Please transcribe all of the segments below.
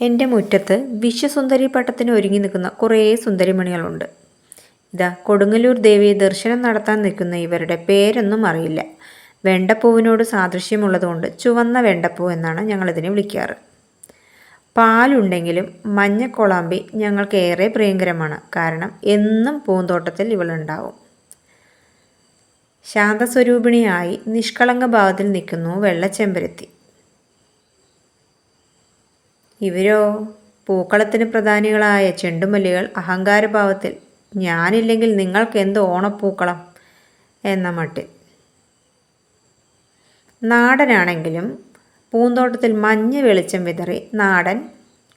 എൻ്റെ മുറ്റത്ത് വിശ്വസുന്ദരി പട്ടത്തിന് ഒരുങ്ങി നിൽക്കുന്ന കുറേ സുന്ദരിമണികളുണ്ട്. ഇതാ കൊടുങ്ങല്ലൂർ ദേവിയെ ദർശനം നടത്താൻ നിൽക്കുന്ന ഇവരുടെ പേരൊന്നും അറിയില്ല. വെണ്ടപ്പൂവിനോട് സാദൃശ്യമുള്ളതുകൊണ്ട് ചുവന്ന വെണ്ടപ്പൂ എന്നാണ് ഞങ്ങളിതിനെ വിളിക്കാറ്. പാലുണ്ടെങ്കിലും മഞ്ഞക്കൊളാമ്പി ഞങ്ങൾക്കേറെ പ്രിയങ്കരമാണ്. കാരണം എന്നും പൂന്തോട്ടത്തിൽ ഇവളുണ്ടാവും. ശാന്തസ്വരൂപിണിയായി നിഷ്കളങ്ക ഭാവത്തിൽ നിൽക്കുന്നു വെള്ളച്ചെമ്പരത്തി. ഇവരോ പൂക്കളത്തിന് പ്രധാനികളായ ചെണ്ടുമല്ലികൾ അഹങ്കാരഭാവത്തിൽ ഞാനില്ലെങ്കിൽ നിങ്ങൾക്ക് എന്ത് ഓണപ്പൂക്കളം എന്ന മട്ടിൽ. നാടനാണെങ്കിലും പൂന്തോട്ടത്തിൽ മഞ്ഞ വെളിച്ചം വിതറി നാടൻ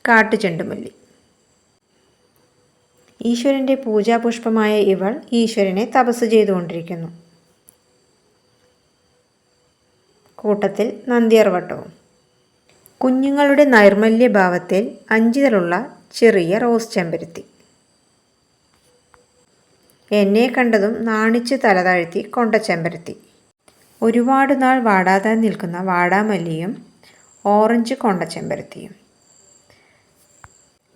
കാട്ടുചെണ്ടുമല്ലി. ഈശ്വരൻ്റെ പൂജാപുഷ്പമായ ഇവൾ ഈശ്വരനെ തപസ് ചെയ്തുകൊണ്ടിരിക്കുന്നു. കൂട്ടത്തിൽ നന്ദ്യാർവട്ടവും. കുഞ്ഞുങ്ങളുടെ നൈർമല്യഭാവത്തിൽ അഞ്ചിതളുള്ള ചെറിയ റോസ് ചെമ്പരത്തി. എന്നെ കണ്ടതും നാണിച്ച് തലതാഴ്ത്തി കൊണ്ട ചെമ്പരത്തി. ഒരുപാട് നാൾ വാടാതെ നിൽക്കുന്ന വാടാമല്ലിയും ഓറഞ്ച് കൊണ്ട ചെമ്പരത്തിയും.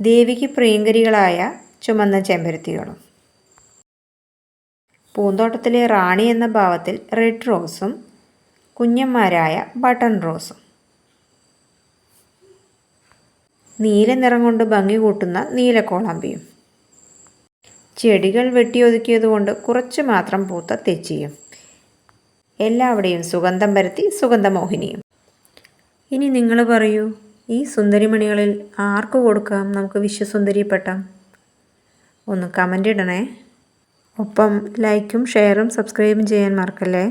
ദേവിക്ക് പ്രിയങ്കരികളായ ചുമന്ന ചെമ്പരത്തികളും. പൂന്തോട്ടത്തിലെ റാണി എന്ന ഭാവത്തിൽ റെഡ് റോസും കുഞ്ഞന്മാരായ ബട്ടൺ റോസും. നീല നിറം കൊണ്ട് ഭംഗി കൂട്ടുന്ന നീലക്കോളാമ്പിയും. ചെടികൾ വെട്ടിയൊതുക്കിയതുകൊണ്ട് കുറച്ച് മാത്രം പൂത്ത തെച്ചിയും. എല്ലാവിടെയും സുഗന്ധം പരത്തി സുഗന്ധമോഹിനിയും. ഇനി നിങ്ങൾ പറയൂ, ഈ സുന്ദരിമണികളിൽ ആർക്ക് കൊടുക്കാം നമുക്ക് വിശ്വസുന്ദരി പട്ടം? ഒന്ന് കമൻ്റ് ഇടണേ. ഒപ്പം ലൈക്കും ഷെയറും സബ്സ്ക്രൈബും ചെയ്യാൻ മറക്കല്ലേ.